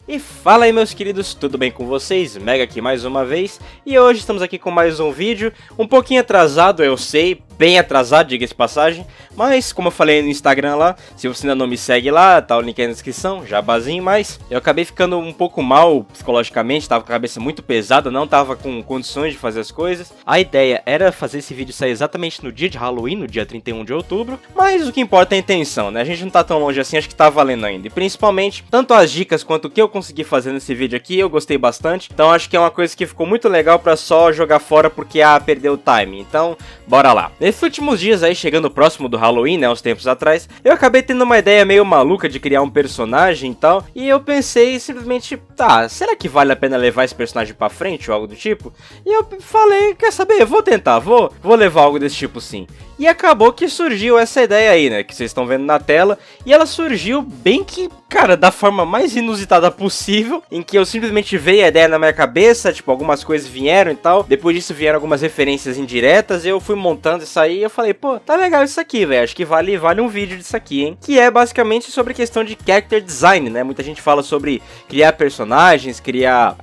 E fala aí meus queridos, tudo bem com vocês? Mega aqui mais uma vez, e hoje estamos aqui com mais um vídeo, um pouquinho atrasado, eu sei, bem atrasado, diga-se de passagem, mas como eu falei no Instagram lá, se você ainda não me segue lá, tá o link aí na descrição, jabazinho, mas eu acabei ficando um pouco mal psicologicamente, tava com a cabeça muito pesada, não tava com condições de fazer as coisas. A ideia era fazer esse vídeo sair exatamente no dia de Halloween, no dia 31 de outubro, mas o que importa é a intenção, né? A gente não tá tão longe assim, acho que tá valendo ainda, e principalmente, tanto as dicas quanto o que eu consegui fazer nesse vídeo aqui, eu gostei bastante, então acho que é uma coisa que ficou muito legal pra só jogar fora porque, perdeu o time, então, bora lá. Nesses últimos dias aí, chegando próximo do Halloween, né, uns tempos atrás, eu acabei tendo uma ideia meio maluca de criar um personagem e tal, e eu pensei simplesmente, tá, será que vale a pena levar esse personagem pra frente ou algo do tipo? E eu falei, quer saber, vou tentar, vou levar algo desse tipo sim. E acabou que surgiu essa ideia aí, né, que vocês estão vendo na tela, e ela surgiu bem que, cara, da forma mais inusitada possível, em que eu simplesmente veio a ideia na minha cabeça, tipo, algumas coisas vieram e tal, depois disso vieram algumas referências indiretas, eu fui montando isso aí, e eu falei, pô, tá legal isso aqui, velho, acho que vale um vídeo disso aqui, hein, que é basicamente sobre questão de character design, né, muita gente fala sobre criar personagens, criar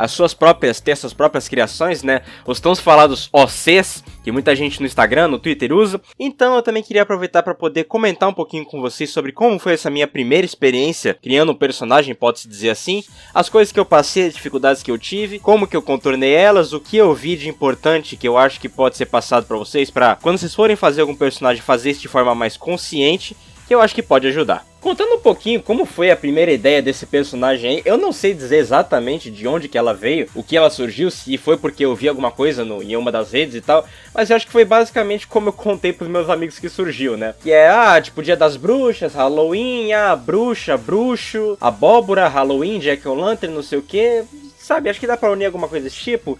ter suas próprias criações, né, os tão falados OCs, que muita gente no Instagram, no Twitter usa. Então eu também queria aproveitar para poder comentar um pouquinho com vocês sobre como foi essa minha primeira experiência criando um personagem, pode-se dizer assim, as coisas que eu passei, as dificuldades que eu tive, como que eu contornei elas, o que eu vi de importante que eu acho que pode ser passado para vocês, para quando vocês forem fazer algum personagem, fazer isso de forma mais consciente, que eu acho que pode ajudar. Contando um pouquinho como foi a primeira ideia desse personagem aí, eu não sei dizer exatamente de onde que ela veio, o que ela surgiu, se foi porque eu vi alguma coisa em uma das redes e tal, mas eu acho que foi basicamente como eu contei pros meus amigos que surgiu, né? Que é, tipo, Dia das Bruxas, Halloween, bruxa, bruxo, abóbora, Halloween, Jack-o'-lantern, não sei o que, sabe? Acho que dá pra unir alguma coisa desse tipo.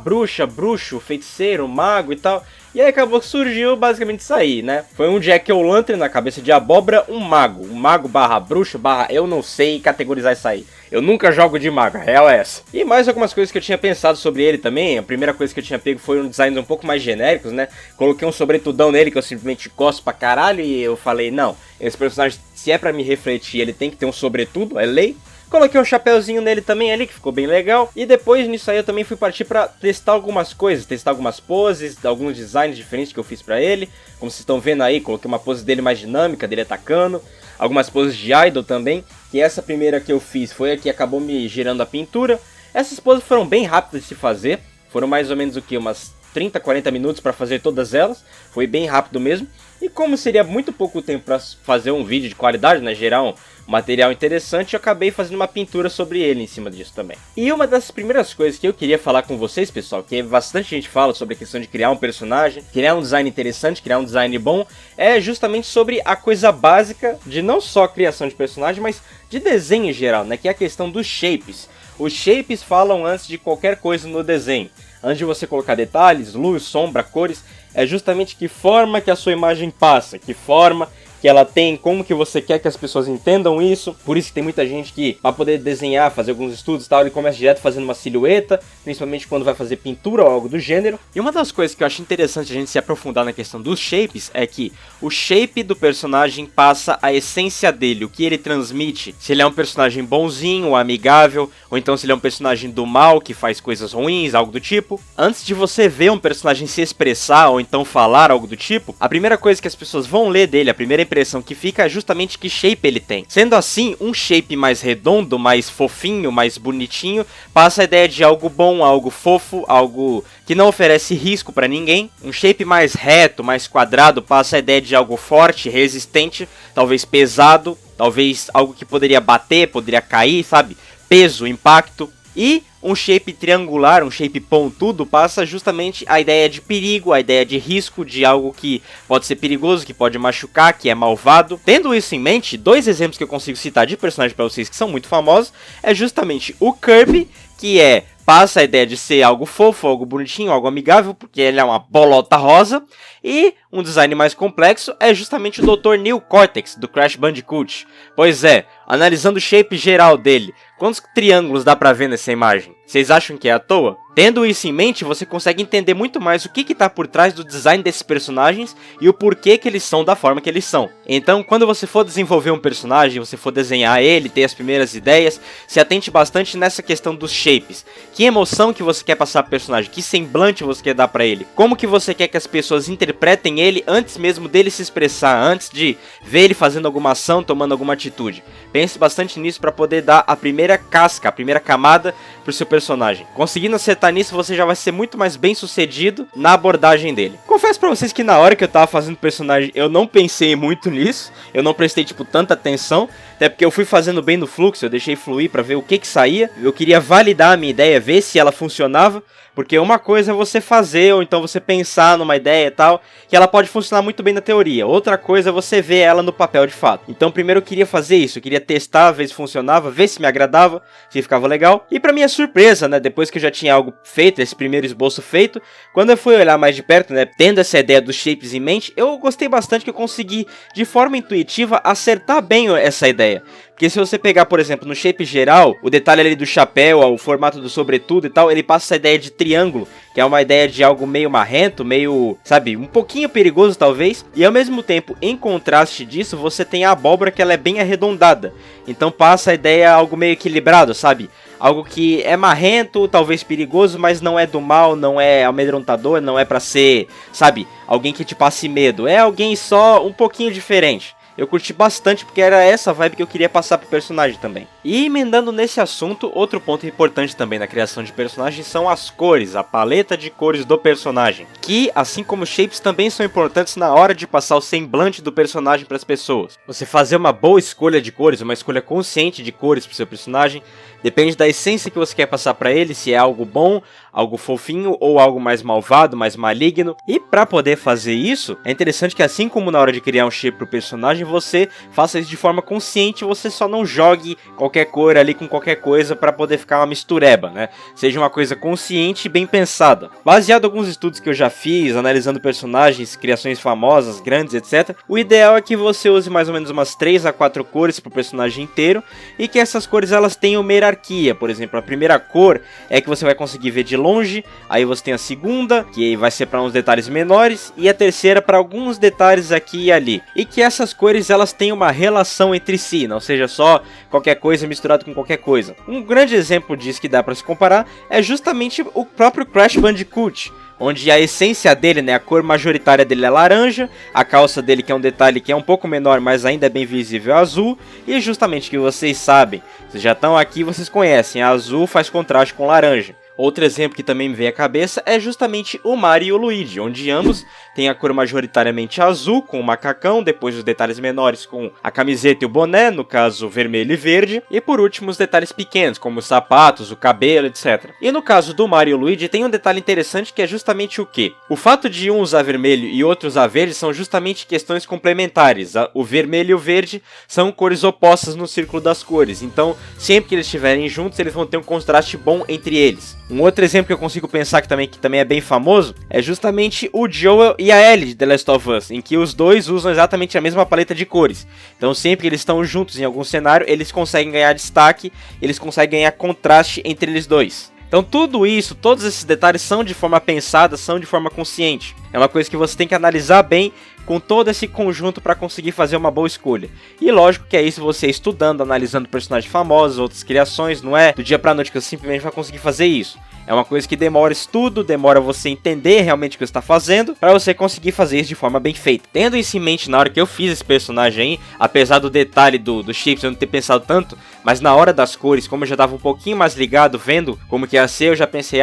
Bruxa, bruxo, feiticeiro, mago e tal. E aí acabou que surgiu basicamente isso aí, né? Foi um Jack-o'-lantern na cabeça de abóbora, um mago barra bruxo barra eu não sei categorizar isso aí. Eu nunca jogo de mago, a real é essa. E mais algumas coisas que eu tinha pensado sobre ele também. A primeira coisa que eu tinha pego foi um design um pouco mais genéricos, né? Coloquei um sobretudão nele que eu simplesmente gosto pra caralho e eu falei, não, esse personagem, se é pra me refletir, ele tem que ter um sobretudo, é lei. Coloquei um chapéuzinho nele também ali, que ficou bem legal. E depois nisso aí eu também fui partir pra testar algumas coisas, testar algumas poses, alguns designs diferentes que eu fiz pra ele. Como vocês estão vendo aí, coloquei uma pose dele mais dinâmica, dele atacando. Algumas poses de idol também, que essa primeira que eu fiz foi a que acabou me gerando a pintura. Essas poses foram bem rápidas de se fazer, foram mais ou menos o que, umas 30, 40 minutos pra fazer todas elas. Foi bem rápido mesmo. E como seria muito pouco tempo pra fazer um vídeo de qualidade, né, gerar um material interessante, eu acabei fazendo uma pintura sobre ele em cima disso também. E uma das primeiras coisas que eu queria falar com vocês, pessoal, que bastante gente fala sobre a questão de criar um personagem, criar um design interessante, criar um design bom, é justamente sobre a coisa básica de não só a criação de personagem, mas de desenho em geral, né, que é a questão dos shapes. Os shapes falam antes de qualquer coisa no desenho. Antes de você colocar detalhes, luz, sombra, cores, é justamente que forma que a sua imagem passa, que forma que ela tem, como que você quer que as pessoas entendam isso. Por isso que tem muita gente que, para poder desenhar, fazer alguns estudos e tal, ele começa direto fazendo uma silhueta, principalmente quando vai fazer pintura ou algo do gênero. E uma das coisas que eu acho interessante a gente se aprofundar na questão dos shapes é que o shape do personagem passa a essência dele, o que ele transmite. Se ele é um personagem bonzinho, amigável, ou então se ele é um personagem do mal, que faz coisas ruins, algo do tipo. Antes de você ver um personagem se expressar, ou então falar algo do tipo, a primeira coisa que as pessoas vão ler dele, a primeira impressão que fica é justamente que shape ele tem. Sendo assim, um shape mais redondo, mais fofinho, mais bonitinho, passa a ideia de algo bom, algo fofo, algo que não oferece risco pra ninguém. Um shape mais reto, mais quadrado, passa a ideia de algo forte, resistente, talvez pesado, talvez algo que poderia bater, poderia cair, sabe? Peso, impacto. E um shape triangular, um shape pontudo, passa justamente a ideia de perigo, a ideia de risco, de algo que pode ser perigoso, que pode machucar, que é malvado. Tendo isso em mente, dois exemplos que eu consigo citar de personagens para vocês que são muito famosos, é justamente o Kirby, que passa a ideia de ser algo fofo, algo bonitinho, algo amigável, porque ele é uma bolota rosa. E um design mais complexo é justamente o Dr. Neil Cortex, do Crash Bandicoot. Pois é, Analisando o shape geral dele, quantos triângulos dá pra ver nessa imagem? Vocês acham que é à toa? Tendo isso em mente, você consegue entender muito mais o que está por trás do design desses personagens e o porquê que eles são da forma que eles são. Então, quando você for desenvolver um personagem, você for desenhar ele, ter as primeiras ideias, se atente bastante nessa questão dos shapes. Que emoção que você quer passar pro personagem? Que semblante você quer dar pra ele? Como que você quer que as pessoas interpretem ele antes mesmo dele se expressar, antes de ver ele fazendo alguma ação, tomando alguma atitude? Pense bastante nisso para poder dar a primeira casca, a primeira camada pro seu personagem. Conseguindo acertar nisso, você já vai ser muito mais bem sucedido na abordagem dele. Confesso pra vocês que na hora que eu tava fazendo o personagem, eu não pensei muito nisso, eu não prestei tanta atenção, até porque eu fui fazendo bem no fluxo, eu deixei fluir pra ver o que saía, eu queria validar a minha ideia, ver se ela funcionava, porque uma coisa é você fazer, ou então você pensar numa ideia e tal, que ela pode funcionar muito bem na teoria. Outra coisa é você ver ela no papel de fato. Então primeiro eu queria fazer isso, eu queria testar, ver se funcionava, ver se me agradava, se ficava legal. E pra minha surpresa, né, depois que eu já tinha algo feito, esse primeiro esboço feito, quando eu fui olhar mais de perto, né, tendo essa ideia dos shapes em mente, eu gostei bastante que eu consegui, de forma intuitiva, acertar bem essa ideia. Porque se você pegar, por exemplo, no shape geral, o detalhe ali do chapéu, o formato do sobretudo e tal, ele passa essa ideia de triângulo, que é uma ideia de algo meio marrento, meio, sabe, um pouquinho perigoso talvez. E ao mesmo tempo, em contraste disso, você tem a abóbora que ela é bem arredondada. Então passa a ideia algo meio equilibrado, sabe? Algo que é marrento, talvez perigoso, mas não é do mal, não é amedrontador, não é pra ser, sabe, alguém que te passe medo. É alguém só um pouquinho diferente. Eu curti bastante porque era essa vibe que eu queria passar pro personagem também. E emendando nesse assunto, outro ponto importante também na criação de personagens são as cores, a paleta de cores do personagem. Que, assim como shapes, também são importantes na hora de passar o semblante do personagem para as pessoas. Você fazer uma boa escolha de cores, uma escolha consciente de cores pro seu personagem, depende da essência que você quer passar para ele, se é algo bom, algo fofinho ou algo mais malvado, mais maligno. E para poder fazer isso, é interessante que assim como na hora de criar um shape pro personagem, você faça isso de forma consciente, você só não jogue qualquer cor ali com qualquer coisa para poder ficar uma mistureba, né? Seja uma coisa consciente e bem pensada. Baseado em alguns estudos que eu já fiz, analisando personagens, criações famosas, grandes, etc. O ideal é que você use mais ou menos umas 3 a 4 cores pro personagem inteiro e que essas cores elas tenham uma hierarquia. Por exemplo, a primeira cor é que você vai conseguir ver de longe, aí você tem a segunda, que vai ser para uns detalhes menores, e a terceira para alguns detalhes aqui e ali. E que essas cores elas têm uma relação entre si, não seja só qualquer coisa misturado com qualquer coisa. Um grande exemplo disso que dá para se comparar é justamente o próprio Crash Bandicoot, onde a essência dele, né, a cor majoritária dele é laranja, a calça dele, que é um detalhe que é um pouco menor, mas ainda é bem visível, é azul, e justamente que vocês sabem, vocês já estão aqui, vocês conhecem, a azul faz contraste com laranja. Outro exemplo que também me vem à cabeça é justamente o Mario e o Luigi, onde ambos têm a cor majoritariamente azul, com o macacão, depois os detalhes menores com a camiseta e o boné, no caso vermelho e verde, e por último os detalhes pequenos, como os sapatos, o cabelo, etc. E no caso do Mario e o Luigi tem um detalhe interessante que é justamente o quê? O fato de um usar vermelho e outro usar verde são justamente questões complementares. O vermelho e o verde são cores opostas no círculo das cores, então sempre que eles estiverem juntos eles vão ter um contraste bom entre eles. Um outro exemplo que eu consigo pensar que também é bem famoso é justamente o Joel e a Ellie de The Last of Us, em que os dois usam exatamente a mesma paleta de cores. Então sempre que eles estão juntos em algum cenário, eles conseguem ganhar destaque, eles conseguem ganhar contraste entre eles dois. Então tudo isso, todos esses detalhes são de forma pensada, são de forma consciente. É uma coisa que você tem que analisar bem com todo esse conjunto para conseguir fazer uma boa escolha. E lógico que é isso você estudando, analisando personagens famosos, outras criações, não é do dia pra noite que você simplesmente vai conseguir fazer isso. É uma coisa que demora estudo, demora você entender realmente o que você está fazendo, para você conseguir fazer isso de forma bem feita. Tendo isso em mente na hora que eu fiz esse personagem aí, apesar do detalhe do chips eu não ter pensado tanto, mas na hora das cores, como eu já estava um pouquinho mais ligado, vendo como que ia ser, eu já pensei,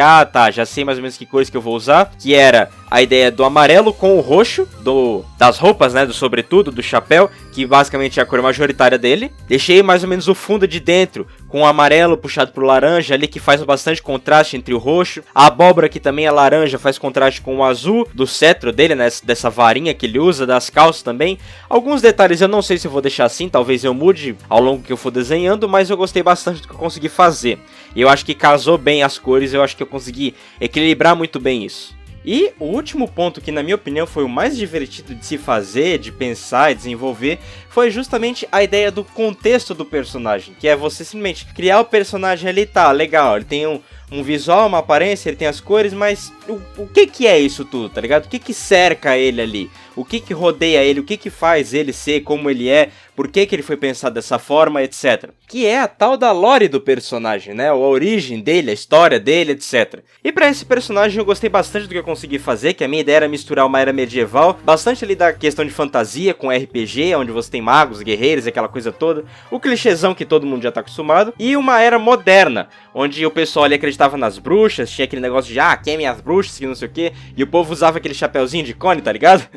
já sei mais ou menos que cores que eu vou usar, que era a ideia do amarelo com o roxo, das roupas, né, do sobretudo, do chapéu, que basicamente é a cor majoritária dele. Deixei mais ou menos o fundo de dentro com o amarelo puxado pro laranja ali, que faz bastante contraste entre o roxo. A abóbora, que também é laranja, faz contraste com o azul do cetro dele, né, dessa varinha que ele usa, das calças também. Alguns detalhes eu não sei se eu vou deixar assim, talvez eu mude ao longo que eu for desenhando, mas eu gostei bastante do que eu consegui fazer. Eu acho que casou bem as cores, eu acho que eu consegui equilibrar muito bem isso. E o último ponto que na minha opinião foi o mais divertido de se fazer, de pensar e desenvolver, foi justamente a ideia do contexto do personagem, que é você simplesmente criar o personagem ali, tá, legal, ele tem um visual, uma aparência, ele tem as cores, mas o que é isso tudo, tá ligado? O que cerca ele ali? O que rodeia ele? O que faz ele ser como ele é? Por que ele foi pensado dessa forma, etc. Que é a tal da lore do personagem, né? A origem dele, a história dele, etc. E pra esse personagem eu gostei bastante do que eu consegui fazer, que a minha ideia era misturar uma era medieval, bastante ali da questão de fantasia com RPG, onde você tem magos, guerreiros, aquela coisa toda, o clichêzão que todo mundo já tá acostumado, e uma era moderna, onde o pessoal ali acreditava nas bruxas, tinha aquele negócio de, queimem as bruxas, que não sei o que, e o povo usava aquele chapeuzinho de cone, tá ligado?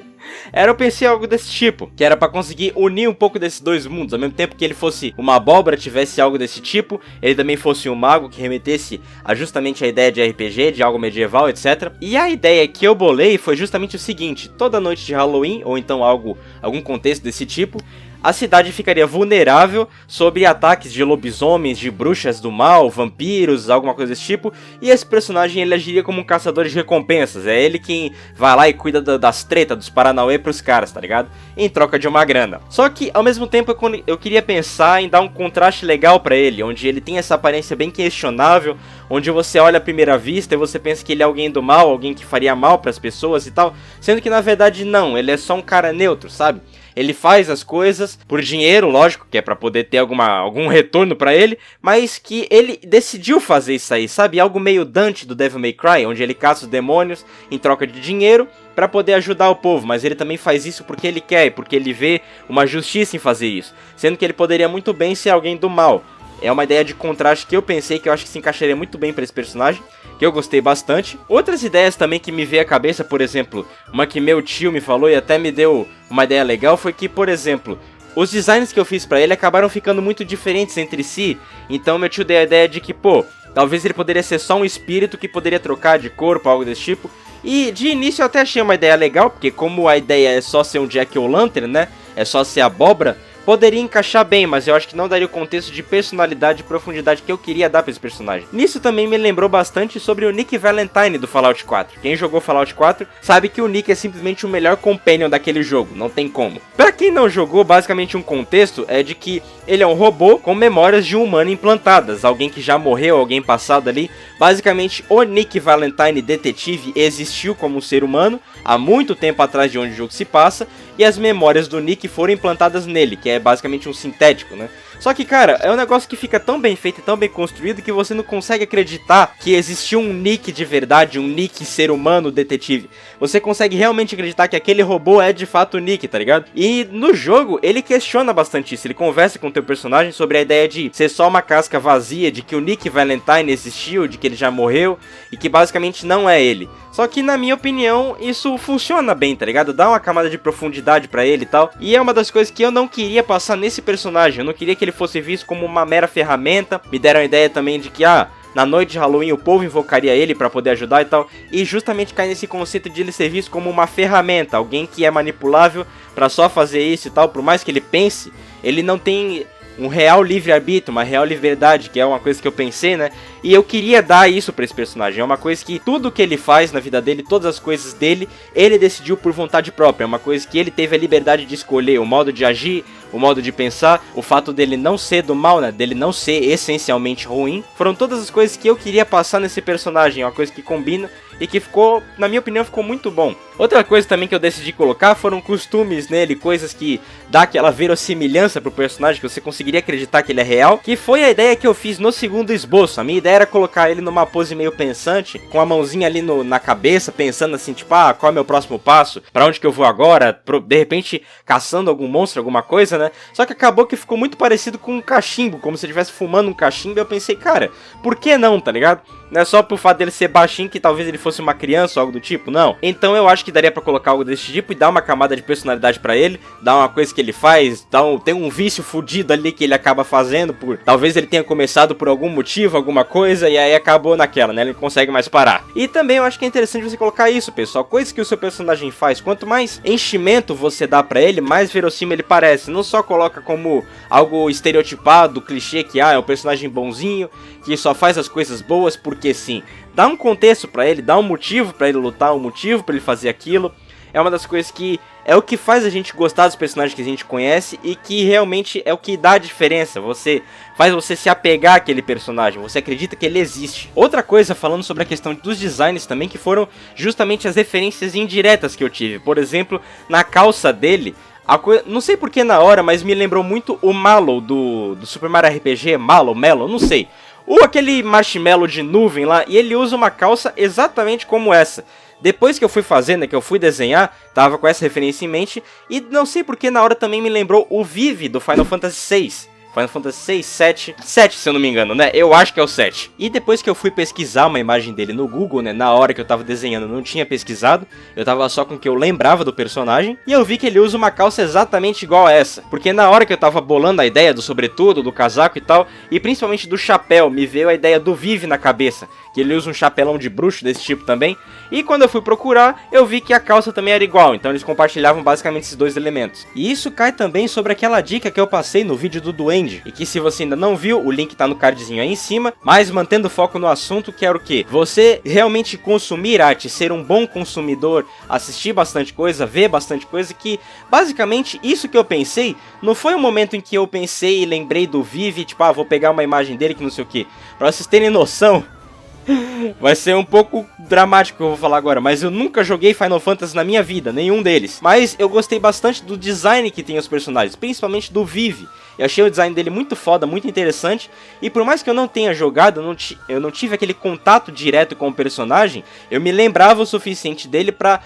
Eu pensei algo desse tipo, que era pra conseguir unir um pouco desses dois mundos, ao mesmo tempo que ele fosse uma abóbora, tivesse algo desse tipo, ele também fosse um mago que remetesse a justamente a ideia de RPG, de algo medieval, etc. E a ideia que eu bolei foi justamente o seguinte: toda noite de Halloween, ou então algum contexto desse tipo, a cidade ficaria vulnerável sob ataques de lobisomens, de bruxas do mal, vampiros, alguma coisa desse tipo, e esse personagem ele agiria como um caçador de recompensas, é ele quem vai lá e cuida das tretas, dos paranauê pros caras, tá ligado? Em troca de uma grana. Só que, ao mesmo tempo, eu queria pensar em dar um contraste legal pra ele, onde ele tem essa aparência bem questionável, onde você olha à primeira vista e você pensa que ele é alguém do mal, alguém que faria mal pras pessoas e tal, sendo que na verdade não, ele é só um cara neutro, sabe? Ele faz as coisas por dinheiro, lógico, que é pra poder ter algum retorno pra ele, mas que ele decidiu fazer isso aí, sabe? Algo meio Dante do Devil May Cry, onde ele caça os demônios em troca de dinheiro pra poder ajudar o povo, mas ele também faz isso porque ele quer e porque ele vê uma justiça em fazer isso, sendo que ele poderia muito bem ser alguém do mal. É uma ideia de contraste que eu pensei que eu acho que se encaixaria muito bem pra esse personagem, que eu gostei bastante. Outras ideias também que me veio à cabeça, por exemplo, uma que meu tio me falou e até me deu uma ideia legal, foi que, por exemplo, os designs que eu fiz pra ele acabaram ficando muito diferentes entre si, então meu tio deu a ideia de que, talvez ele poderia ser só um espírito que poderia trocar de corpo, algo desse tipo. E de início eu até achei uma ideia legal, porque como a ideia é só ser um Jack-o'-lantern, né, é só ser abóbora, poderia encaixar bem, mas eu acho que não daria o contexto de personalidade e profundidade que eu queria dar pra esse personagem. Nisso também me lembrou bastante sobre o Nick Valentine do Fallout 4. Quem jogou Fallout 4 sabe que o Nick é simplesmente o melhor companion daquele jogo, não tem como. Pra quem não jogou, basicamente um contexto é de que ele é um robô com memórias de um humano implantadas, alguém que já morreu, alguém passado ali. Basicamente o Nick Valentine detetive existiu como um ser humano há muito tempo atrás de onde o jogo se passa, e as memórias do Nick foram implantadas nele, que é basicamente um sintético, né? Só que, cara, é um negócio que fica tão bem feito e tão bem construído que você não consegue acreditar que existiu um Nick de verdade, um Nick ser humano detetive. Você consegue realmente acreditar que aquele robô é de fato o Nick, tá ligado? E no jogo, ele questiona bastante isso, ele conversa com o teu personagem sobre a ideia de ser só uma casca vazia, de que o Nick Valentine existiu, de que ele já morreu, e que basicamente não é ele. Só que, na minha opinião, isso funciona bem, tá ligado? Dá uma camada de profundidade pra ele e tal. E é uma das coisas que eu não queria passar nesse personagem. Eu não queria que ele fosse visto como uma mera ferramenta. Me deram a ideia também de que, na noite de Halloween o povo invocaria ele pra poder ajudar e tal. E justamente cai nesse conceito de ele ser visto como uma ferramenta. Alguém que é manipulável pra só fazer isso e tal. Por mais que ele pense, ele não tem um real livre-arbítrio, uma real liberdade, que é uma coisa que eu pensei, né? E eu queria dar isso pra esse personagem. É uma coisa que tudo que ele faz na vida dele, todas as coisas dele, ele decidiu por vontade própria. É uma coisa que ele teve a liberdade de escolher, o modo de agir, o modo de pensar, o fato dele não ser do mal, né? Dele não ser essencialmente ruim. Foram todas as coisas que eu queria passar nesse personagem. É uma coisa que combina e que ficou, na minha opinião, ficou muito bom. Outra coisa também que eu decidi colocar foram costumes nele, coisas que dá aquela verossimilhança pro personagem, que você conseguiria acreditar que ele é real, que foi a ideia que eu fiz no segundo esboço. A minha ideia era colocar ele numa pose meio pensante, com a mãozinha ali na cabeça, pensando assim, tipo, qual é o meu próximo passo? Pra onde que eu vou agora? De repente, caçando algum monstro, alguma coisa, né? Só que acabou que ficou muito parecido com um cachimbo, como se ele estivesse fumando um cachimbo, e eu pensei, cara, por que não, tá ligado? Não é só por fato dele ser baixinho que talvez ele fosse uma criança ou algo do tipo, não. Então eu acho que daria pra colocar algo desse tipo e dar uma camada de personalidade pra ele, dar uma coisa que ele faz, tem um vício fudido ali que ele acaba fazendo, talvez ele tenha começado por algum motivo, alguma coisa, e aí acabou naquela, né? Ele não consegue mais parar. E também eu acho que é interessante você colocar isso, pessoal, coisas que o seu personagem faz, quanto mais enchimento você dá pra ele, mais verossímil ele parece. Não só coloca como algo estereotipado, clichê, que é um personagem bonzinho, que só faz as coisas boas porque sim. Dá um contexto pra ele, dá um motivo pra ele lutar, um motivo pra ele fazer aquilo. É uma das coisas que é o que faz a gente gostar dos personagens que a gente conhece e que realmente é o que dá a diferença. Faz você se apegar àquele personagem, você acredita que ele existe. Outra coisa, falando sobre a questão dos designs também, que foram justamente as referências indiretas que eu tive. Por exemplo, na calça dele, não sei porque na hora, mas me lembrou muito o Mallow do Super Mario RPG, Mallow, não sei. Ou aquele marshmallow de nuvem lá, e ele usa uma calça exatamente como essa. Depois que eu fui fazendo, que eu fui desenhar, tava com essa referência em mente, e não sei porque na hora também me lembrou o Vivi do Final Fantasy VI. Final Fantasy VI, 7, se eu não me engano, né? Eu acho que é o 7. E depois que eu fui pesquisar uma imagem dele no Google, né? Na hora que eu tava desenhando, eu não tinha pesquisado. Eu tava só com o que eu lembrava do personagem. E eu vi que ele usa uma calça exatamente igual a essa. Porque na hora que eu tava bolando a ideia do sobretudo, do casaco e tal, e principalmente do chapéu, me veio a ideia do Vivi na cabeça. Que ele usa um chapelão de bruxo desse tipo também. E quando eu fui procurar, eu vi que a calça também era igual. Então eles compartilhavam basicamente esses dois elementos. E isso cai também sobre aquela dica que eu passei no vídeo do Duende. E que se você ainda não viu, o link tá no cardzinho aí em cima. Mas mantendo foco no assunto, que era o quê? Você realmente consumir arte, ser um bom consumidor, assistir bastante coisa, ver bastante coisa. Que basicamente isso que eu pensei, não foi um momento em que eu pensei e lembrei do Vivi, tipo, vou pegar uma imagem dele que não sei o que. Pra vocês terem noção, vai ser um pouco dramático o que eu vou falar agora, mas eu nunca joguei Final Fantasy na minha vida, nenhum deles. Mas eu gostei bastante do design que tem os personagens, principalmente do Vivi. Eu achei o design dele muito foda, muito interessante. E por mais que eu não tenha jogado, eu não tive aquele contato direto com o personagem, eu me lembrava o suficiente dele pra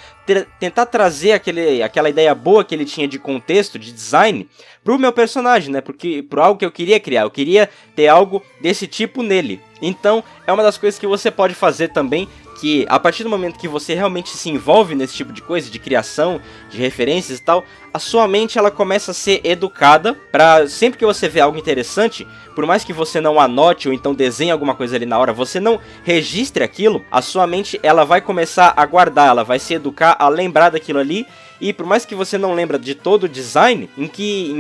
tentar trazer aquela ideia boa que ele tinha de contexto, de design, pro meu personagem, né? Porque por algo que eu queria criar, eu queria ter algo desse tipo nele. Então, é uma das coisas que você pode fazer também, que a partir do momento que você realmente se envolve nesse tipo de coisa, de criação, de referências e tal, a sua mente ela começa a ser educada para sempre que você vê algo interessante, por mais que você não anote ou então desenhe alguma coisa ali na hora, você não registre aquilo, a sua mente ela vai começar a guardar, ela vai se educar a lembrar daquilo ali. E por mais que você não lembra de todo o design,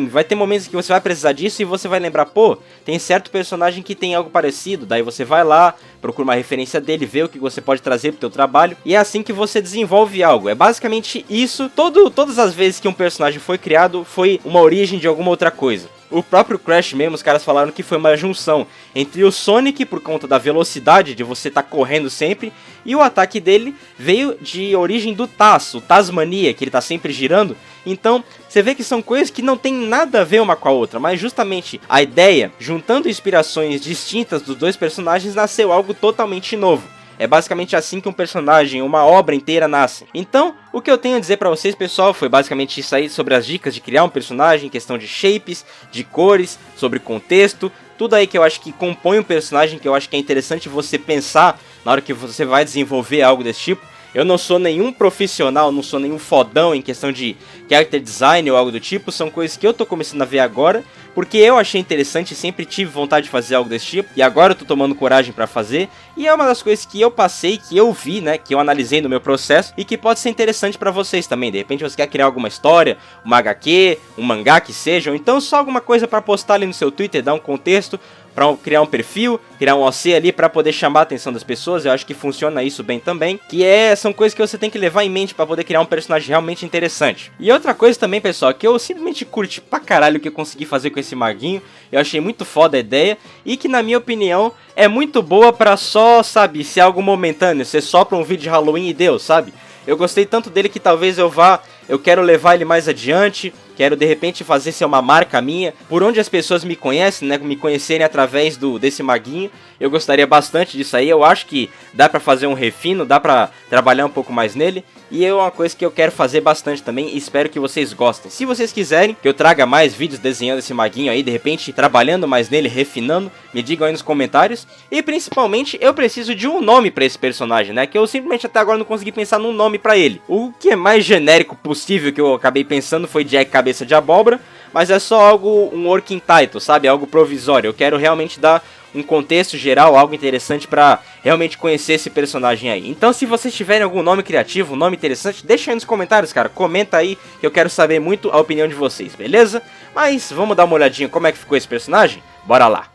vai ter momentos que você vai precisar disso e você vai lembrar, pô, tem certo personagem que tem algo parecido, daí você vai lá, procura uma referência dele, vê o que você pode trazer pro teu trabalho, e é assim que você desenvolve algo. É basicamente isso, todas as vezes que um personagem foi criado, foi uma origem de alguma outra coisa. O próprio Crash mesmo, os caras falaram que foi uma junção entre o Sonic, por conta da velocidade de você estar correndo sempre, e o ataque dele veio de origem do Taz, o Tazmania, que ele tá sempre girando. Então, você vê que são coisas que não tem nada a ver uma com a outra, mas justamente a ideia, juntando inspirações distintas dos dois personagens, nasceu algo totalmente novo. É basicamente assim que um personagem, uma obra inteira nasce. Então, o que eu tenho a dizer pra vocês, pessoal, foi basicamente isso aí sobre as dicas de criar um personagem, questão de shapes, de cores, sobre contexto, tudo aí que eu acho que compõe um personagem, que eu acho que é interessante você pensar na hora que você vai desenvolver algo desse tipo. Eu não sou nenhum profissional, não sou nenhum fodão em questão de character design ou algo do tipo, são coisas que eu tô começando a ver agora, porque eu achei interessante, sempre tive vontade de fazer algo desse tipo, e agora eu tô tomando coragem pra fazer, e é uma das coisas que eu passei, que eu vi, né, que eu analisei no meu processo, e que pode ser interessante pra vocês também. De repente você quer criar alguma história, uma HQ, um mangá que seja, ou então só alguma coisa pra postar ali no seu Twitter, dar um contexto, para criar um perfil, criar um OC ali para poder chamar a atenção das pessoas. Eu acho que funciona isso bem também, que são coisas que você tem que levar em mente para poder criar um personagem realmente interessante. E outra coisa também, pessoal, que eu simplesmente curti pra caralho o que eu consegui fazer com esse maguinho, eu achei muito foda a ideia, e que na minha opinião é muito boa para só, sabe, ser algo momentâneo, ser só pra um vídeo de Halloween e deu, sabe? Eu gostei tanto dele que talvez eu quero levar ele mais adiante, quero de repente fazer ser uma marca minha, por onde as pessoas me conhecem, né, me conhecerem através desse maguinho. Eu gostaria bastante disso aí, eu acho que dá pra fazer um refino, dá pra trabalhar um pouco mais nele, e é uma coisa que eu quero fazer bastante também, e espero que vocês gostem. Se vocês quiserem que eu traga mais vídeos desenhando esse maguinho aí, de repente trabalhando mais nele, refinando, me digam aí nos comentários. E principalmente eu preciso de um nome pra esse personagem, né, que eu simplesmente até agora não consegui pensar num nome pra ele. O que é mais genérico possível que eu acabei pensando foi Jack Cabeça de Abóbora, mas é só algo, um working title, sabe, algo provisório. Eu quero realmente dar um contexto geral, algo interessante pra realmente conhecer esse personagem aí. Então se vocês tiverem algum nome criativo, um nome interessante, deixa aí nos comentários, cara. Comenta aí que eu quero saber muito a opinião de vocês, beleza? Mas vamos dar uma olhadinha como é que ficou esse personagem? Bora lá!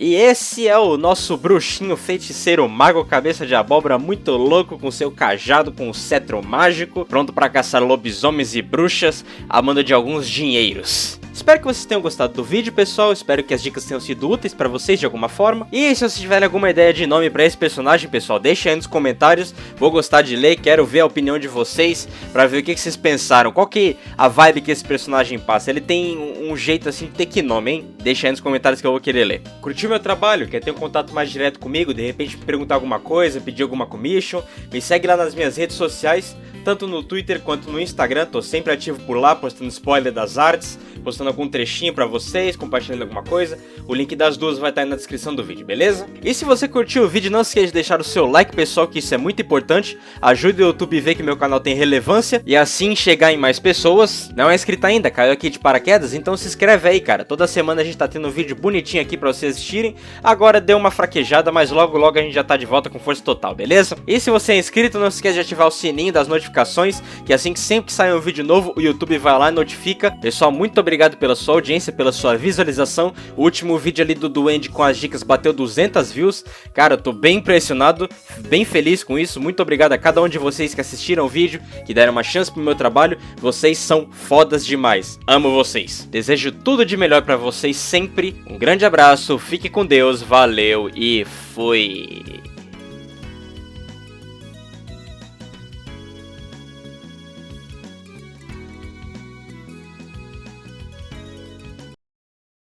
E esse é o nosso bruxinho feiticeiro mago cabeça de abóbora muito louco com seu cajado com o cetro mágico, pronto para caçar lobisomens e bruxas a mando de alguns dinheiros. Espero que vocês tenham gostado do vídeo, pessoal, espero que as dicas tenham sido úteis pra vocês de alguma forma. E se vocês tiverem alguma ideia de nome pra esse personagem, pessoal, deixa aí nos comentários, vou gostar de ler, quero ver a opinião de vocês, pra ver o que vocês pensaram, qual que é a vibe que esse personagem passa. Ele tem um jeito assim de ter que nome, hein? Deixa aí nos comentários que eu vou querer ler. Curtiu meu trabalho? Quer ter um contato mais direto comigo? De repente me perguntar alguma coisa, pedir alguma commission? Me segue lá nas minhas redes sociais, tanto no Twitter quanto no Instagram, tô sempre ativo por lá, postando spoiler das artes, postando algum trechinho pra vocês, compartilhando alguma coisa. O link das duas vai estar aí na descrição do vídeo, beleza? E se você curtiu o vídeo, não se esqueça de deixar o seu like, pessoal, que isso é muito importante. Ajuda o YouTube a ver que meu canal tem relevância e assim chegar em mais pessoas. Não é inscrito ainda, caiu aqui de paraquedas? Então se inscreve aí, cara. Toda semana a gente tá tendo um vídeo bonitinho aqui pra vocês assistirem. Agora deu uma fraquejada, mas logo logo a gente já tá de volta com força total, beleza? E se você é inscrito, não se esqueça de ativar o sininho das notificações, que assim que sempre que sair um vídeo novo, o YouTube vai lá e notifica. Pessoal, muito obrigado pela sua audiência, pela sua visualização. O último vídeo ali do Duende com as dicas bateu 200 views. Cara, eu tô bem impressionado, bem feliz com isso. Muito obrigado a cada um de vocês que assistiram o vídeo, que deram uma chance pro meu trabalho. Vocês são fodas demais. Amo vocês. Desejo tudo de melhor pra vocês sempre. Um grande abraço, fique com Deus, valeu e fui!